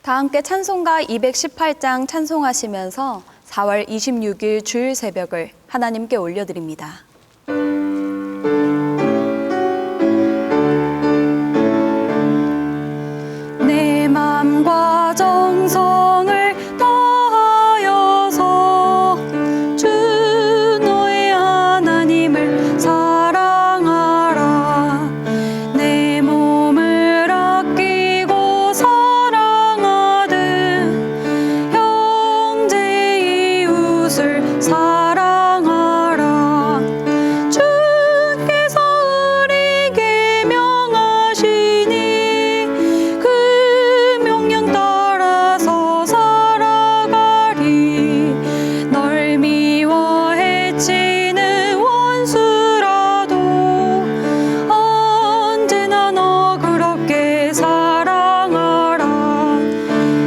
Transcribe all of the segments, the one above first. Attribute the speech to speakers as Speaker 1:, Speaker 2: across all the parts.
Speaker 1: 다 함께 찬송가 218장 찬송하시면서 4월 26일 주일 새벽을 하나님께 올려드립니다. 내 맘과 정성을 다하여서 주 너의 하나님을 사랑하라. 내 몸을 아끼고 사랑하듯 형제 이웃을 사랑하라. 주께서 우리에게 명하시니 그 명령 따라서 살아가리. 널 미워 해치는 원수라도 언제나 너 그렇게 사랑하라.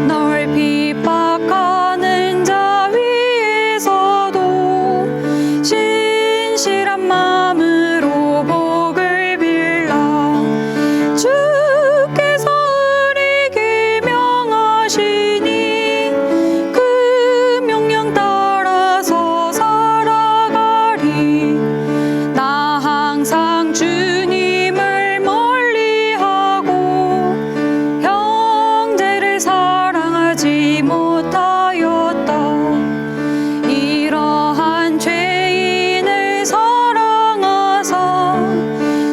Speaker 1: 널 핍박하는 자 위에서도 신실한 마음으로 복을 빌라. 주께서 우리에게 명하시니 그 명령 따라서 살아가리. 나 항상 주님을 멀리하고 형제를 사랑하지 못하였다. 이러한 죄인을 사랑하사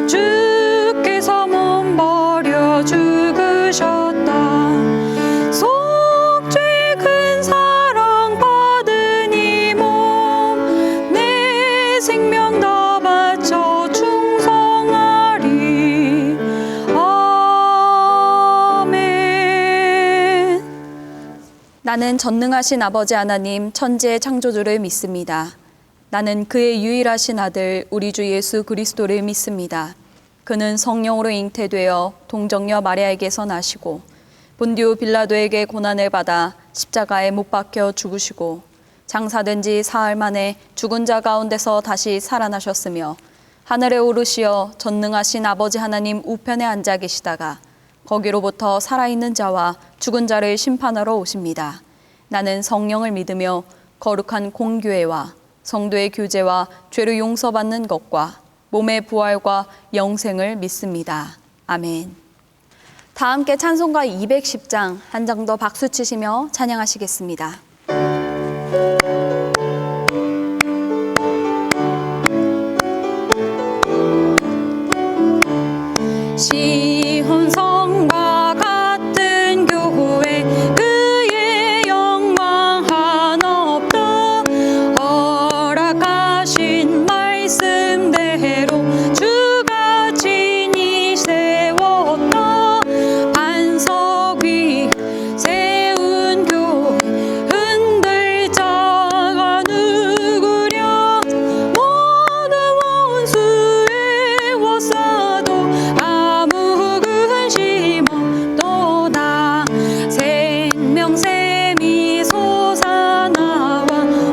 Speaker 1: 주께서 몸 버려 죽으셨다. 속죄의 큰 사랑 받은 이 몸 내 생명 다 바쳐 충성하리. 아멘. 나는 전능하신 아버지 하나님 천지의 창조주를 믿습니다. 나는 그의 유일하신 아들 우리 주 예수 그리스도를 믿습니다. 그는 성령으로 잉태되어 동정녀 마리아에게서 나시고 본디오 빌라도에게 고난을 받아 십자가에 못 박혀 죽으시고 장사된 지 사흘 만에 죽은 자 가운데서 다시 살아나셨으며 하늘에 오르시어 전능하신 아버지 하나님 우편에 앉아 계시다가 거기로부터 살아있는 자와 죽은 자를 심판하러 오십니다. 나는 성령을 믿으며 거룩한 공교회와 성도의 교제와 죄를 용서받는 것과 몸의 부활과 영생을 믿습니다. 아멘. 다 함께 찬송가 210장 한 장 더 박수 치시며 찬양하시겠습니다. 시온 성과 같은 교회 그의 영광 한없다. 허락하신 말씀대로 주가 친히 세웠다. 반석 위 세운 교회 흔들 자가 누구랴. 모든 원수에 워싸도 아무 근심 없도다. 생명샘이 솟아나와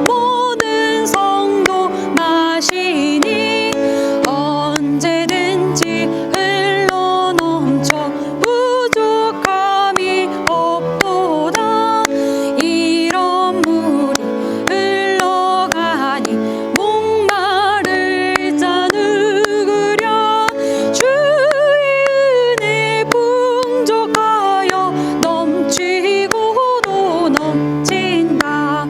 Speaker 1: 모든 성도 마시니 언제든지 흘러넘쳐 부족함이 없도다. 이런 물이 흘러가니 목마를 자 누구랴. 주의 은혜 풍족하여 넘치고도 넘친다.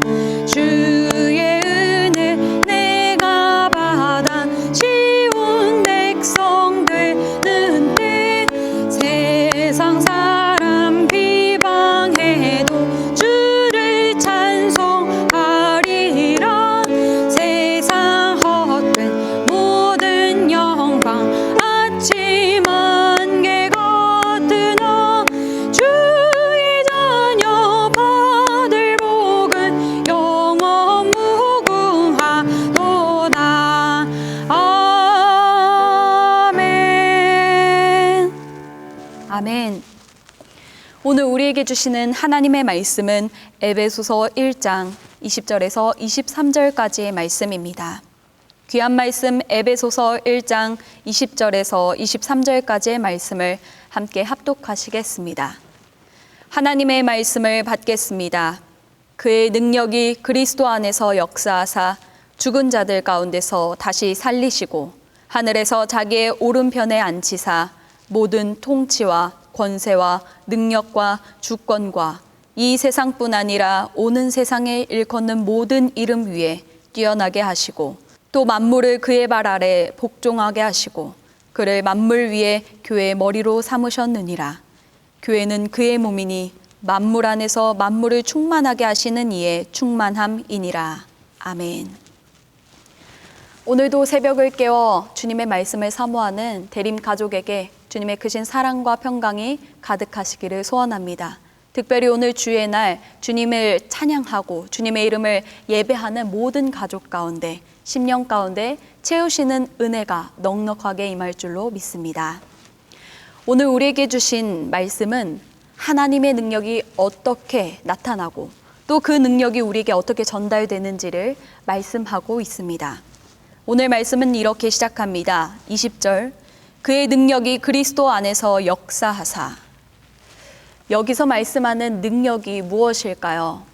Speaker 1: 주의 은혜 내가 받아 쉬운 백성 되는 때 세상 사람 비방해도 주를 찬송하리라. 세상 헛된 모든 영광 아침 안개 같으나 주의 자녀 받을 복은 영원 무궁하도다. 아멘. 아멘. 오늘 우리에게 주시는 하나님의 말씀은 에베소서 1장 20절에서 23절까지의 말씀입니다. 귀한 말씀 에베소서 1장 20절에서 23절까지의 말씀을 함께 합독하시겠습니다. 하나님의 말씀을 받겠습니다. 그의 능력이 그리스도 안에서 역사하사 죽은 자들 가운데서 다시 살리시고 하늘에서 자기의 오른편에 앉히사 모든 통치와 권세와 능력과 주권과 이 세상뿐 아니라 오는 세상에 일컫는 모든 이름 위에 뛰어나게 하시고 또 만물을 그의 발 아래 복종하게 하시고 그를 만물 위에 교회의 머리로 삼으셨느니라. 교회는 그의 몸이니 만물 안에서 만물을 충만하게 하시는 이의 충만함이니라. 아멘. 오늘도 새벽을 깨워 주님의 말씀을 사모하는 대림 가족에게 주님의 크신 사랑과 평강이 가득하시기를 소원합니다. 특별히 오늘 주의 날 주님을 찬양하고 주님의 이름을 예배하는 모든 가족 가운데 심령 가운데 채우시는 은혜가 넉넉하게 임할 줄로 믿습니다. 오늘 우리에게 주신 말씀은 하나님의 능력이 어떻게 나타나고 또 그 능력이 우리에게 어떻게 전달되는지를 말씀하고 있습니다. 오늘 말씀은 이렇게 시작합니다. 20절, 그의 능력이 그리스도 안에서 역사하사. 여기서 말씀하는 능력이 무엇일까요?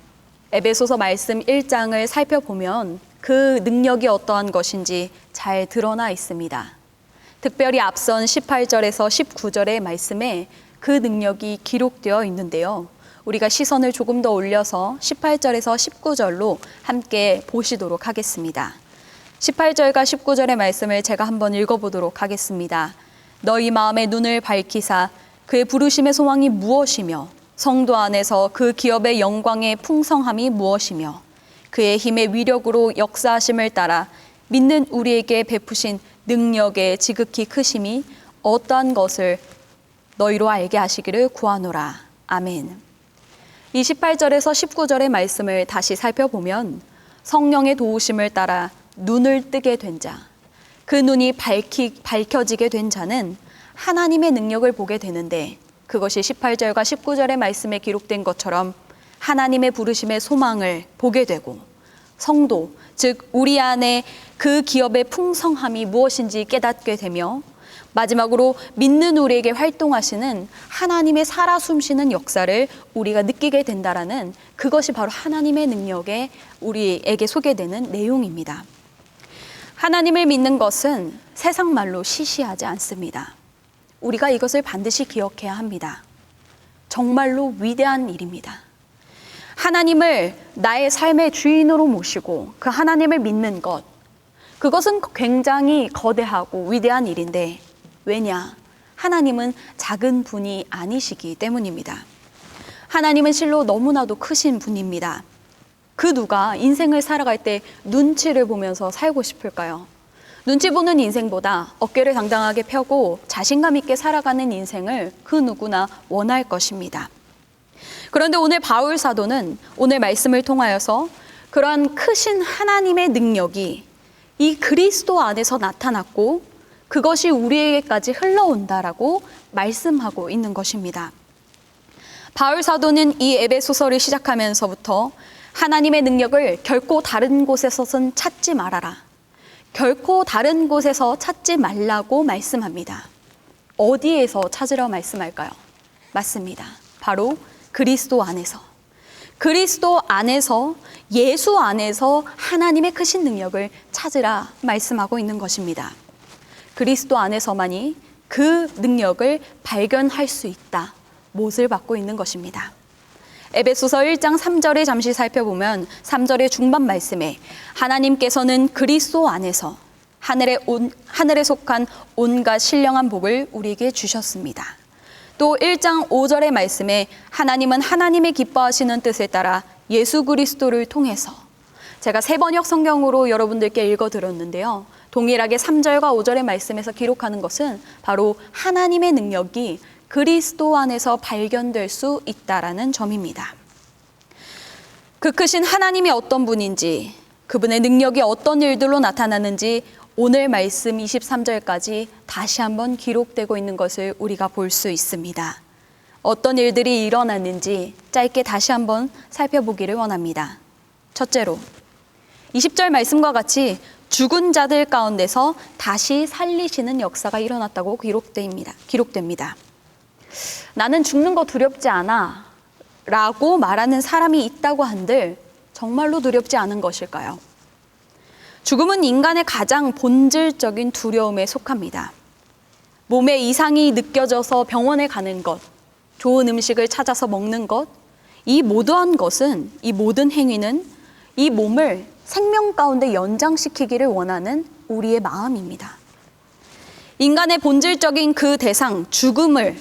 Speaker 1: 에베소서 말씀 1장을 살펴보면 그 능력이 어떠한 것인지 잘 드러나 있습니다. 특별히 앞선 18절에서 19절의 말씀에 그 능력이 기록되어 있는데요. 우리가 시선을 조금 더 올려서 18절에서 19절로 함께 보시도록 하겠습니다. 18절과 19절의 말씀을 제가 한번 읽어보도록 하겠습니다. 너희 마음의 눈을 밝히사 그의 부르심의 소망이 무엇이며 성도 안에서 그 기업의 영광의 풍성함이 무엇이며 그의 힘의 위력으로 역사하심을 따라 믿는 우리에게 베푸신 능력의 지극히 크심이 어떠한 것을 너희로 알게 하시기를 구하노라. 아멘. 이 18절에서 19절의 말씀을 다시 살펴보면 성령의 도우심을 따라 눈을 뜨게 된 자, 그 눈이 밝혀지게 된 자는 하나님의 능력을 보게 되는데 그것이 18절과 19절의 말씀에 기록된 것처럼 하나님의 부르심의 소망을 보게 되고 성도, 즉 우리 안에 그 기업의 풍성함이 무엇인지 깨닫게 되며 마지막으로 믿는 우리에게 활동하시는 하나님의 살아 숨쉬는 역사를 우리가 느끼게 된다라는 그것이 바로 하나님의 능력에 우리에게 소개되는 내용입니다. 하나님을 믿는 것은 세상 말로 시시하지 않습니다. 우리가 이것을 반드시 기억해야 합니다. 정말로 위대한 일입니다. 하나님을 나의 삶의 주인으로 모시고 그 하나님을 믿는 것, 그것은 굉장히 거대하고 위대한 일인데 왜냐? 하나님은 작은 분이 아니시기 때문입니다. 하나님은 실로 너무나도 크신 분입니다. 그 누가 인생을 살아갈 때 눈치를 보면서 살고 싶을까요? 눈치 보는 인생보다 어깨를 당당하게 펴고 자신감 있게 살아가는 인생을 그 누구나 원할 것입니다. 그런데 오늘 바울 사도는 오늘 말씀을 통하여서 그러한 크신 하나님의 능력이 이 그리스도 안에서 나타났고 그것이 우리에게까지 흘러온다라고 말씀하고 있는 것입니다. 바울 사도는 이 에베소서를 시작하면서부터 하나님의 능력을 결코 다른 곳에서는 찾지 말아라. 결코 다른 곳에서 찾지 말라고 말씀합니다. 어디에서 찾으라 말씀할까요? 맞습니다. 바로 그리스도 안에서. 그리스도 안에서 예수 안에서 하나님의 크신 능력을 찾으라 말씀하고 있는 것입니다. 그리스도 안에서만이 그 능력을 발견할 수 있다. 못을 받고 있는 것입니다. 에베소서 1장 3절에 잠시 살펴보면 3절의 중반 말씀에 하나님께서는 그리스도 안에서 하늘에 속한 온갖 신령한 복을 우리에게 주셨습니다. 또 1장 5절의 말씀에 하나님은 하나님의 기뻐하시는 뜻에 따라 예수 그리스도를 통해서 제가 세 번역 성경으로 여러분들께 읽어드렸는데요. 동일하게 3절과 5절의 말씀에서 기록하는 것은 바로 하나님의 능력이 그리스도 안에서 발견될 수 있다라는 점입니다. 그 크신 하나님이 어떤 분인지, 그분의 능력이 어떤 일들로 나타나는지 오늘 말씀 23절까지 다시 한번 기록되고 있는 것을 우리가 볼 수 있습니다. 어떤 일들이 일어났는지 짧게 다시 한번 살펴보기를 원합니다. 첫째로 20절 말씀과 같이 죽은 자들 가운데서 다시 살리시는 역사가 일어났다고 기록됩니다. 나는 죽는 거 두렵지 않아. 라고 말하는 사람이 있다고 한들 정말로 두렵지 않은 것일까요? 죽음은 인간의 가장 본질적인 두려움에 속합니다. 몸에 이상이 느껴져서 병원에 가는 것, 좋은 음식을 찾아서 먹는 것, 이 모든 행위는 이 몸을 생명 가운데 연장시키기를 원하는 우리의 마음입니다. 인간의 본질적인 그 대상, 죽음을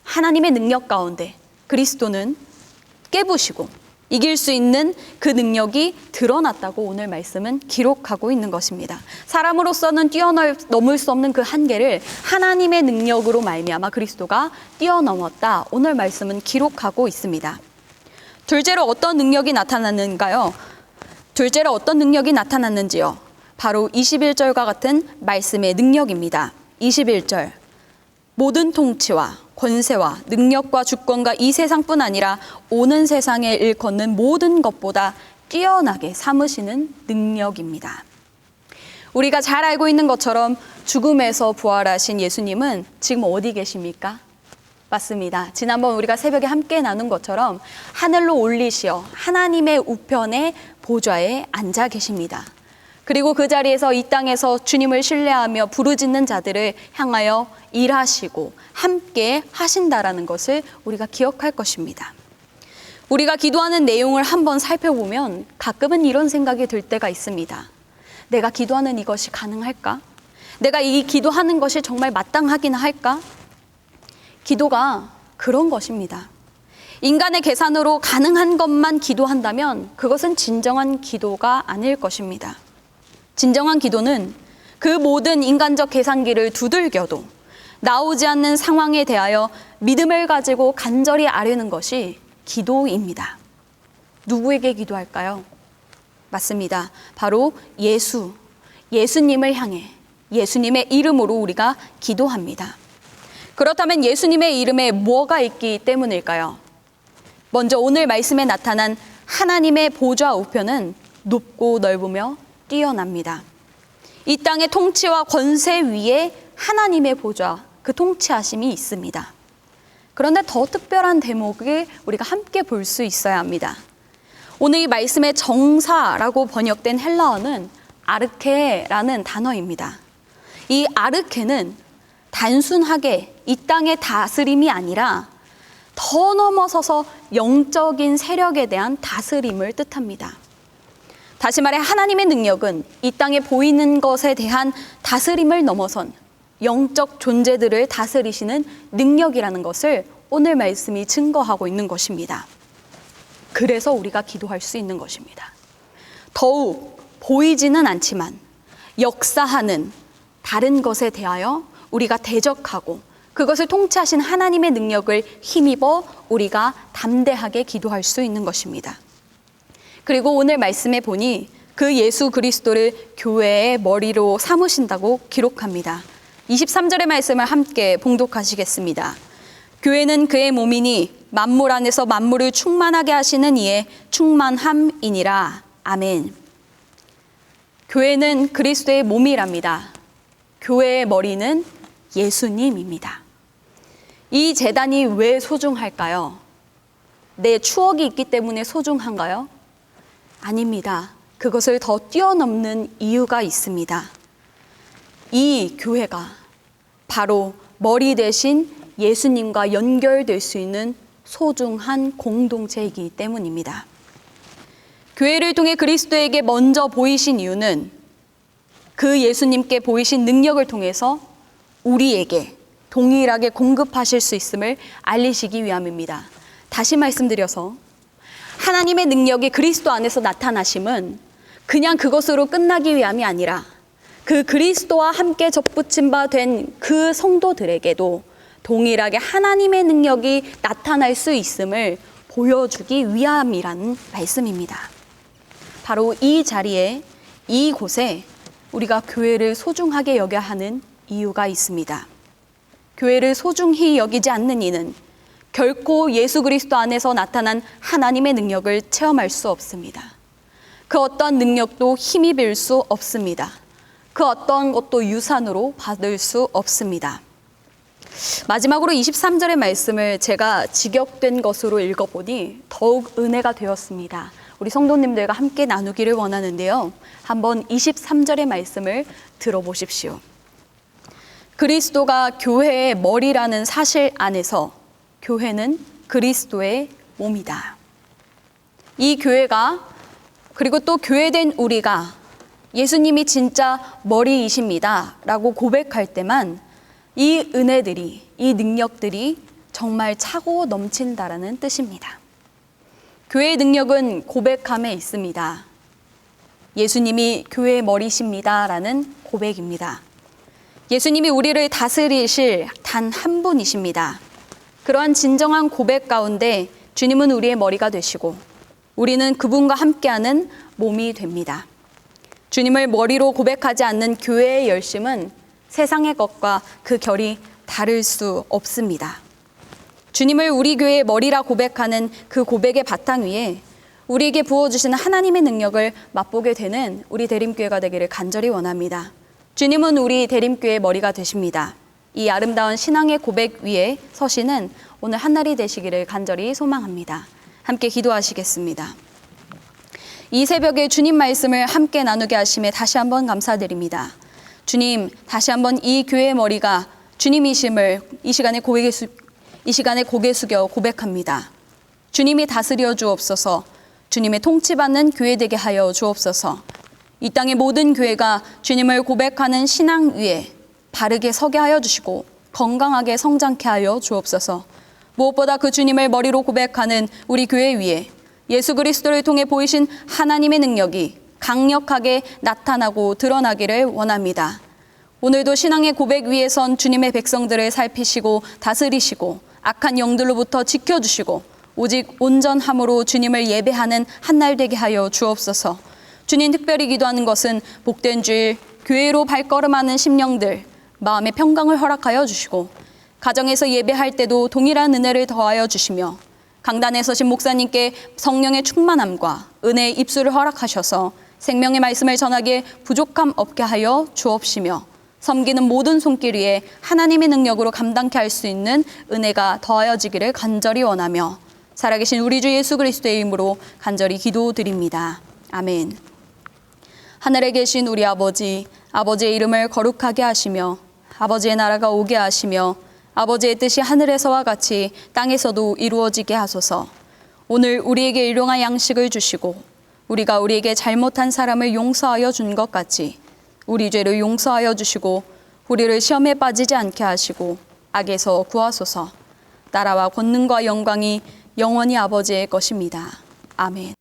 Speaker 1: 하나님의 능력 가운데 그리스도는 깨부시고 이길 수 있는 그 능력이 드러났다고 오늘 말씀은 기록하고 있는 것입니다. 사람으로서는 뛰어넘을 수 없는 그 한계를 하나님의 능력으로 말미암아 그리스도가 뛰어넘었다. 오늘 말씀은 기록하고 있습니다. 둘째로 어떤 능력이 나타났는가요? 둘째로 어떤 능력이 나타났는지요? 바로 21절과 같은 말씀의 능력입니다. 21절. 모든 통치와 권세와 능력과 주권과 이 세상뿐 아니라 오는 세상에 일컫는 모든 것보다 뛰어나게 삼으시는 능력입니다. 우리가 잘 알고 있는 것처럼 죽음에서 부활하신 예수님은 지금 어디 계십니까? 맞습니다. 지난번 우리가 새벽에 함께 나눈 것처럼 하늘로 올리시어 하나님의 우편의 보좌에 앉아 계십니다. 그리고 그 자리에서 이 땅에서 주님을 신뢰하며 부르짖는 자들을 향하여 일하시고 함께 하신다라는 것을 우리가 기억할 것입니다. 우리가 기도하는 내용을 한번 살펴보면 가끔은 이런 생각이 들 때가 있습니다. 내가 기도하는 이것이 가능할까? 내가 이 기도하는 것이 정말 마땅하긴 할까? 기도가 그런 것입니다. 인간의 계산으로 가능한 것만 기도한다면 그것은 진정한 기도가 아닐 것입니다. 진정한 기도는 그 모든 인간적 계산기를 두들겨도 나오지 않는 상황에 대하여 믿음을 가지고 간절히 아뢰는 것이 기도입니다. 누구에게 기도할까요? 맞습니다. 바로 예수님을 향해 예수님의 이름으로 우리가 기도합니다. 그렇다면 예수님의 이름에 뭐가 있기 때문일까요? 먼저 오늘 말씀에 나타난 하나님의 보좌 우편은 높고 넓으며 뛰어납니다. 이 땅의 통치와 권세 위에 하나님의 보좌, 그 통치하심이 있습니다. 그런데 더 특별한 대목을 우리가 함께 볼 수 있어야 합니다. 오늘 이 말씀의 정사라고 번역된 헬라어는 아르케라는 단어입니다. 이 아르케는 단순하게 이 땅의 다스림이 아니라 더 넘어서서 영적인 세력에 대한 다스림을 뜻합니다. 다시 말해 하나님의 능력은 이 땅에 보이는 것에 대한 다스림을 넘어선 영적 존재들을 다스리시는 능력이라는 것을 오늘 말씀이 증거하고 있는 것입니다. 그래서 우리가 기도할 수 있는 것입니다. 더욱 보이지는 않지만 역사하는 다른 것에 대하여 우리가 대적하고 그것을 통치하신 하나님의 능력을 힘입어 우리가 담대하게 기도할 수 있는 것입니다. 그리고 오늘 말씀에 보니 그 예수 그리스도를 교회의 머리로 삼으신다고 기록합니다. 23절의 말씀을 함께 봉독하시겠습니다. 교회는 그의 몸이니 만물 안에서 만물을 충만하게 하시는 이의 충만함이니라. 아멘. 교회는 그리스도의 몸이랍니다. 교회의 머리는 예수님입니다. 이 제단이 왜 소중할까요? 내 추억이 있기 때문에 소중한가요? 아닙니다. 그것을 더 뛰어넘는 이유가 있습니다. 이 교회가 바로 머리 대신 예수님과 연결될 수 있는 소중한 공동체이기 때문입니다. 교회를 통해 그리스도에게 먼저 보이신 이유는 그 예수님께 보이신 능력을 통해서 우리에게 동일하게 공급하실 수 있음을 알리시기 위함입니다. 다시 말씀드려서 하나님의 능력이 그리스도 안에서 나타나심은 그냥 그것으로 끝나기 위함이 아니라 그 그리스도와 함께 접붙임 바 된 그 성도들에게도 동일하게 하나님의 능력이 나타날 수 있음을 보여주기 위함이라는 말씀입니다. 바로 이 자리에, 이곳에 우리가 교회를 소중하게 여겨야 하는 이유가 있습니다. 교회를 소중히 여기지 않는 이는 결코 예수 그리스도 안에서 나타난 하나님의 능력을 체험할 수 없습니다. 그 어떤 능력도 힘입을 수 없습니다. 그 어떤 것도 유산으로 받을 수 없습니다. 마지막으로 23절의 말씀을 제가 직역된 것으로 읽어보니 더욱 은혜가 되었습니다. 우리 성도님들과 함께 나누기를 원하는데요. 한번 23절의 말씀을 들어보십시오. 그리스도가 교회의 머리라는 사실 안에서 교회는 그리스도의 몸이다. 이 교회가, 그리고 또 교회된 우리가 예수님이 진짜 머리이십니다 라고 고백할 때만 이 은혜들이, 이 능력들이 정말 차고 넘친다라는 뜻입니다. 교회의 능력은 고백함에 있습니다. 예수님이 교회의 머리십니다 라는 고백입니다. 예수님이 우리를 다스리실 단 한 분이십니다. 그러한 진정한 고백 가운데 주님은 우리의 머리가 되시고 우리는 그분과 함께하는 몸이 됩니다. 주님을 머리로 고백하지 않는 교회의 열심은 세상의 것과 그 결이 다를 수 없습니다. 주님을 우리 교회의 머리라 고백하는 그 고백의 바탕 위에 우리에게 부어주시는 하나님의 능력을 맛보게 되는 우리 대림교회가 되기를 간절히 원합니다. 주님은 우리 대림교회의 머리가 되십니다. 이 아름다운 신앙의 고백 위에 서시는 오늘 한날이 되시기를 간절히 소망합니다. 함께 기도하시겠습니다. 이 새벽에 주님 말씀을 함께 나누게 하심에 다시 한번 감사드립니다. 주님, 다시 한번 이 교회의 머리가 주님이심을 이 시간에 고개 숙여 고백합니다. 주님이 다스려 주옵소서. 주님의 통치받는 교회 되게 하여 주옵소서. 이 땅의 모든 교회가 주님을 고백하는 신앙 위에 바르게 서게 하여 주시고 건강하게 성장케 하여 주옵소서. 무엇보다 그 주님을 머리로 고백하는 우리 교회 위에 예수 그리스도를 통해 보이신 하나님의 능력이 강력하게 나타나고 드러나기를 원합니다. 오늘도 신앙의 고백 위에 선 주님의 백성들을 살피시고 다스리시고 악한 영들로부터 지켜주시고 오직 온전함으로 주님을 예배하는 한날 되게 하여 주옵소서. 주님, 특별히 기도하는 것은 복된 주일 교회로 발걸음하는 심령들 마음의 평강을 허락하여 주시고 가정에서 예배할 때도 동일한 은혜를 더하여 주시며 강단에 서신 목사님께 성령의 충만함과 은혜의 입술을 허락하셔서 생명의 말씀을 전하기에 부족함 없게 하여 주옵시며 섬기는 모든 손길 위에 하나님의 능력으로 감당케 할 수 있는 은혜가 더하여지기를 간절히 원하며 살아계신 우리 주 예수 그리스도의 이름으로 간절히 기도드립니다. 아멘. 하늘에 계신 우리 아버지, 아버지의 이름을 거룩하게 하시며 아버지의 나라가 오게 하시며 아버지의 뜻이 하늘에서와 같이 땅에서도 이루어지게 하소서. 오늘 우리에게 일용할 양식을 주시고 우리가 우리에게 잘못한 사람을 용서하여 준 것 같이 우리 죄를 용서하여 주시고 우리를 시험에 빠지지 않게 하시고 악에서 구하소서. 나라와 권능과 영광이 영원히 아버지의 것입니다. 아멘.